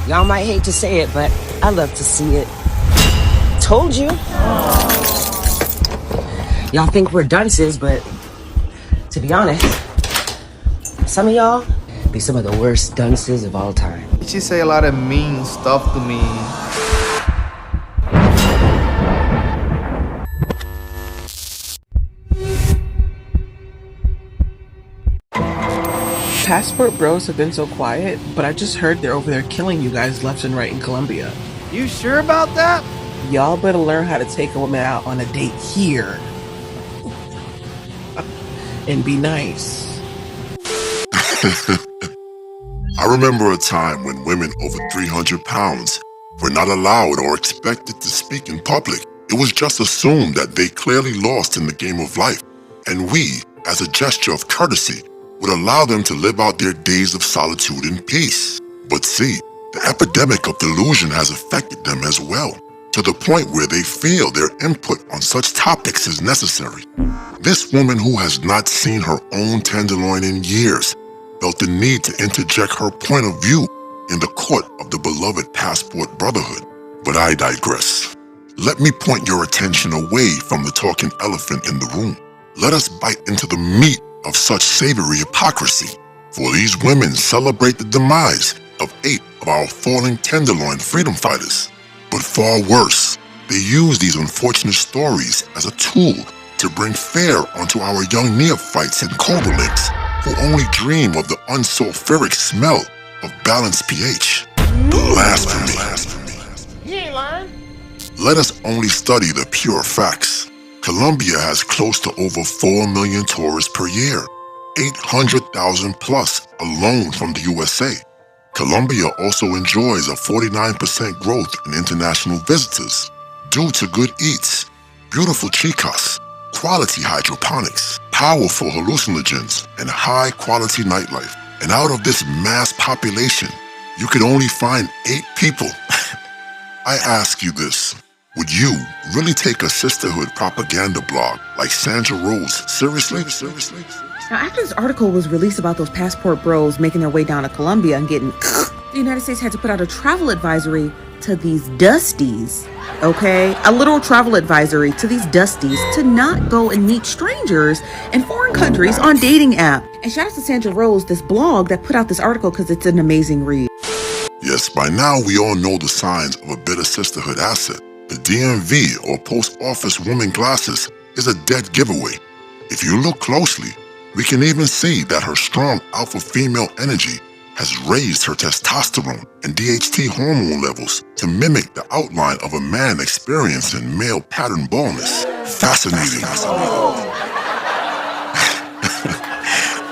Y'all might hate to say it, but I love to see it. Told you. Y'all think we're dunces, but to be honest, some of y'all be some of the worst dunces of all time. She say a lot of mean stuff to me. Passport bros have been so quiet, but I just heard they're over there killing you guys left and right in Colombia. You sure about that? Y'all better learn how to take a woman out on a date here. And be nice. I remember a time when women over 300 pounds were not allowed or expected to speak in public. It was just assumed that they clearly lost in the game of life, and we, as a gesture of courtesy, would allow them to live out their days of solitude in peace. But see, the epidemic of delusion has affected them as well, to the point where they feel their input on such topics is necessary. This woman, who has not seen her own tenderloin in years, felt the need to interject her point of view in the court of the beloved Passport Brotherhood. But I digress. Let me point your attention away from the talking elephant in the room. Let us bite into the meat of such savory hypocrisy. For these women celebrate the demise of 8 of our falling tenderloin freedom fighters. But far worse, they use these unfortunate stories as a tool to bring fear onto our young neophytes and cobraligs who only dream of the unsulfuric smell of balanced pH. Blasphemy. You ain't lying. Let us only study the pure facts. Colombia has close to over 4 million tourists per year, 800,000 plus alone from the USA. Colombia also enjoys a 49% growth in international visitors due to good eats, beautiful chicas, quality hydroponics, powerful hallucinogens, and high-quality nightlife. And out of this mass population, you could only find 8 people. I ask you this. Would you really take a sisterhood propaganda blog like Sandra Rose seriously? Now, after this article was released about those passport bros making their way down to Colombia and getting the United States had to put out a travel advisory to these dusties, okay? A literal travel advisory to these dusties to not go and meet strangers in foreign countries on dating app. And shout out to Sandra Rose, this blog that put out this article, because it's an amazing read. Yes, by now we all know the signs of a bitter sisterhood asset. The DMV, or Post Office Woman Glasses, is a dead giveaway. If you look closely, we can even see that her strong alpha female energy has raised her testosterone and DHT hormone levels to mimic the outline of a man experiencing male pattern baldness. Fascinating.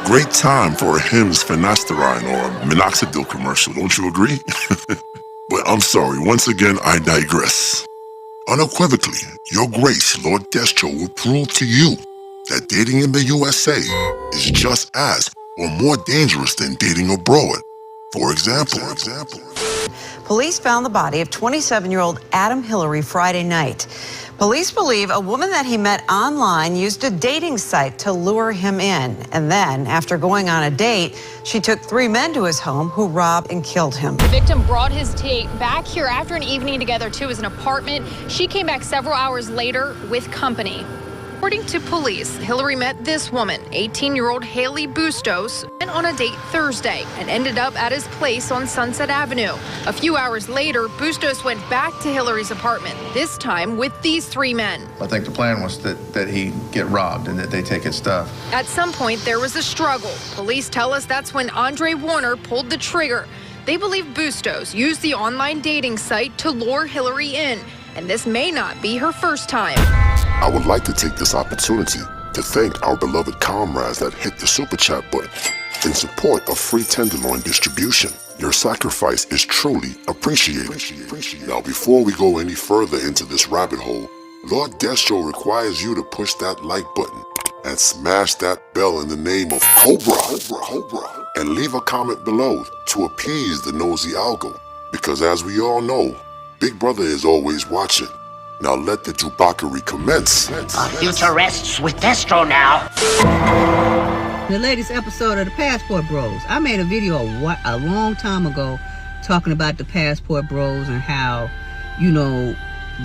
Great time for a Hims finasteride or minoxidil commercial, don't you agree? But I'm sorry, once again, I digress. Unequivocally, Your Grace, Lord Destro, will prove to you that dating in the USA is just as or more dangerous than dating abroad. For example, police found the body of 27-year-old Adam Hillary Friday night. Police believe a woman that he met online used a dating site to lure him in. And then, after going on a date, she took 3 men to his home who robbed and killed him. The victim brought his date back here after an evening together to his apartment. She came back several hours later with company. According to police, Hillary met this woman, 18-year-old Haley Bustos, went on a date Thursday and ended up at his place on Sunset Avenue. A few hours later, Bustos went back to Hillary's apartment, this time with these 3 men. I think the plan was that he get robbed and that they take his stuff. At some point, there was a struggle. Police tell us that's when Andre Warner pulled the trigger. They believe Bustos used the online dating site to lure Hillary in, and this may not be her first time. I would like to take this opportunity to thank our beloved comrades that hit the super chat button in support of free tenderloin distribution. Your sacrifice is truly appreciated. Now, before we go any further into this rabbit hole, Lord Destro requires you to push that like button and smash that bell in the name of Cobra, and leave a comment below to appease the nosy algo, because as we all know, Big Brother is always watching. Now let the Jubakari commence. Future rests with Destro now. The latest episode of the Passport Bros. I made a video a long time ago talking about the passport bros and how, you know,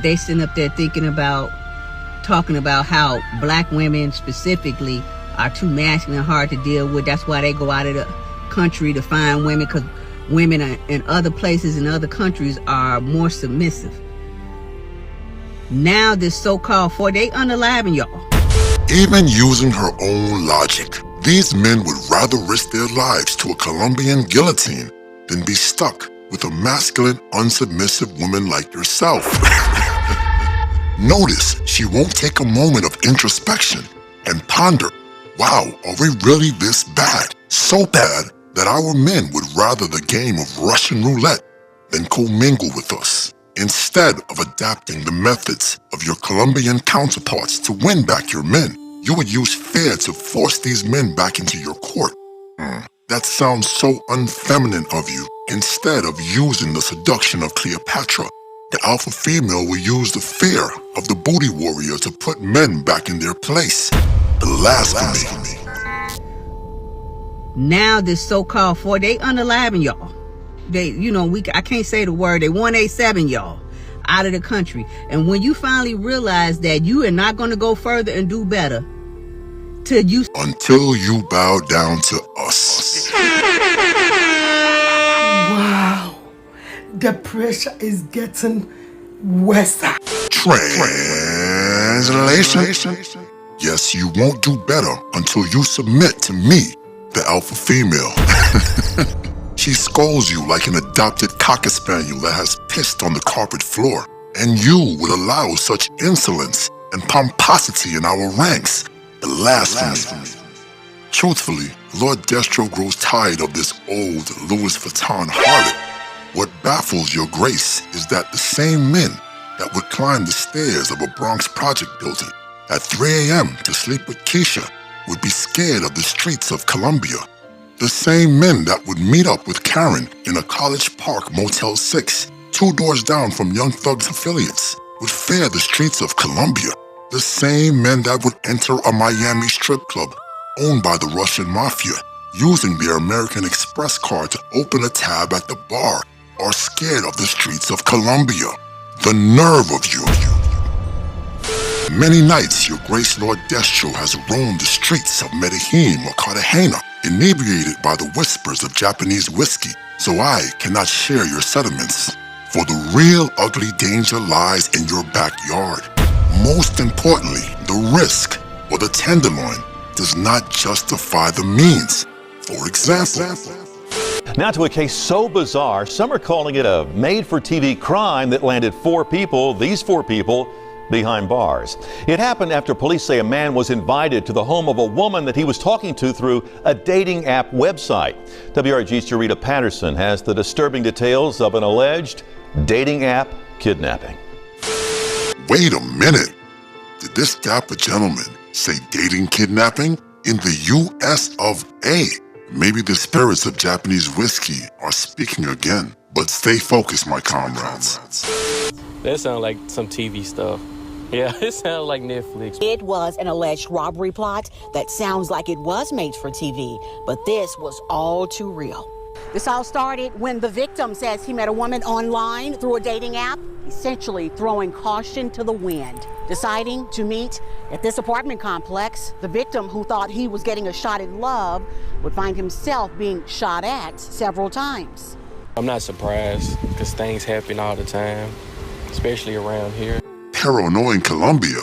they sitting up there talking about how black women specifically are too masculine and hard to deal with. That's why they go out of the country to find women, because women in other places in other countries are more submissive. Now this so-called they unaliving y'all. Even using her own logic, these men would rather risk their lives to a Colombian guillotine than be stuck with a masculine, unsubmissive woman like yourself. Notice she won't take a moment of introspection and ponder, wow, are we really this bad? So bad that our men would rather the game of Russian roulette than commingle with us, instead of adapting the methods of your Colombian counterparts to win back your men. You would use fear to force these men back into your court. That sounds so unfeminine of you. Instead of using the seduction of Cleopatra, the alpha female will use the fear of the booty warrior to put men back in their place. Blasphemy. Now this so-called they unaliving y'all. They, you know, I can't say the word. They 187 y'all out of the country. And when you finally realize that you are not going to go further and do better until you bow down to us. Wow, the pressure is getting worse. Translation. Yes, you won't do better until you submit to me, the alpha female. She scolds you like an adopted cocker spaniel that has pissed on the carpet floor. And you would allow such insolence and pomposity in our ranks. Blasphemy. Truthfully, Lord Destro grows tired of this old Louis Vuitton harlot. What baffles your grace is that the same men that would climb the stairs of a Bronx project building at 3 a.m. to sleep with Keisha would be scared of the streets of Colombia. The same men that would meet up with Karen in a College Park Motel 6, 2 doors down from Young Thug's affiliates, would fear the streets of Colombia. The same men that would enter a Miami strip club owned by the Russian mafia, using their American Express card to open a tab at the bar, are scared of the streets of Colombia. The nerve of you. Many nights your Grace Lord Destro has roamed the streets of Medellin or Cartagena, inebriated by the whispers of Japanese whiskey, so I cannot share your sentiments. For the real ugly danger lies in your backyard. Most importantly, the risk, or the tenderloin, does not justify the means. For example, now to a case so bizarre, some are calling it a made-for-TV crime that landed 4 people, these 4 people, behind bars. It happened after police say a man was invited to the home of a woman that he was talking to through a dating app website. WRG's Jarita Patterson has the disturbing details of an alleged dating app kidnapping. Wait a minute. Did this dapper gentleman say dating kidnapping in the U.S. of A? Maybe the spirits of Japanese whiskey are speaking again. But stay focused, my comrades. That sounds like some TV stuff. Yeah, it sounds like Netflix. It was an alleged robbery plot that sounds like it was made for TV, but this was all too real. This all started when the victim says he met a woman online through a dating app, essentially throwing caution to the wind. Deciding to meet at this apartment complex, the victim, who thought he was getting a shot at love, would find himself being shot at several times. I'm not surprised, because things happen all the time, especially around here. Paranoia in Colombia.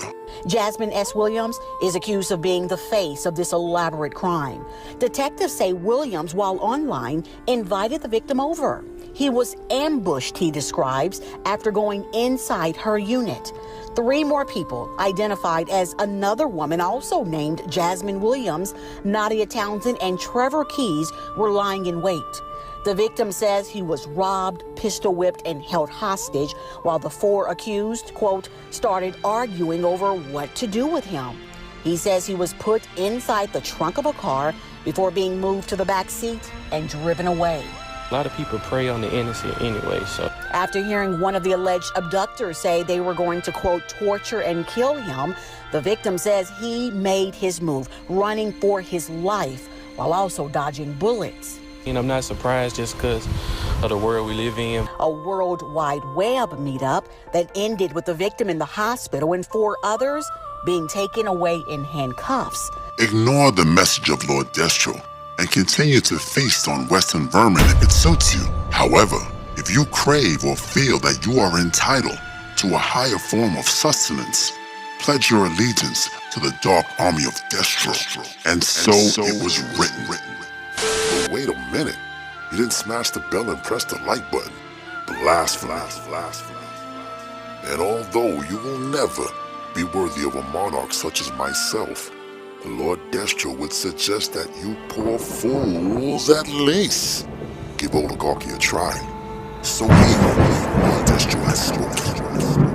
Jasmine S. Williams is accused of being the face of this elaborate crime. Detectives say Williams, while online, invited the victim over. He was ambushed, he describes, after going inside her unit. 3 more people, identified as another woman also named Jasmine Williams, Nadia Townsend, and Trevor Keys, were lying in wait. The victim says he was robbed, pistol whipped, and held hostage while the 4 accused, quote, started arguing over what to do with him. He says he was put inside the trunk of a car before being moved to the back seat and driven away. A lot of people prey on the innocent anyway, so. After hearing one of the alleged abductors say they were going to, quote, torture and kill him, the victim says he made his move, running for his life while also dodging bullets. And I'm not surprised just because of the world we live in. A World Wide Web meetup that ended with the victim in the hospital and 4 others being taken away in handcuffs. Ignore the message of Lord Destro and continue to feast on Western vermin if it suits you. However, if you crave or feel that you are entitled to a higher form of sustenance, pledge your allegiance to the dark army of Destro. And so it was written. But wait a minute. You didn't smash the bell and press the like button. Blasphemy. And although you will never be worthy of a monarch such as myself, the Lord Destro would suggest that you poor fools at least give oligarchy a try. So here, Lord Destro has spoken.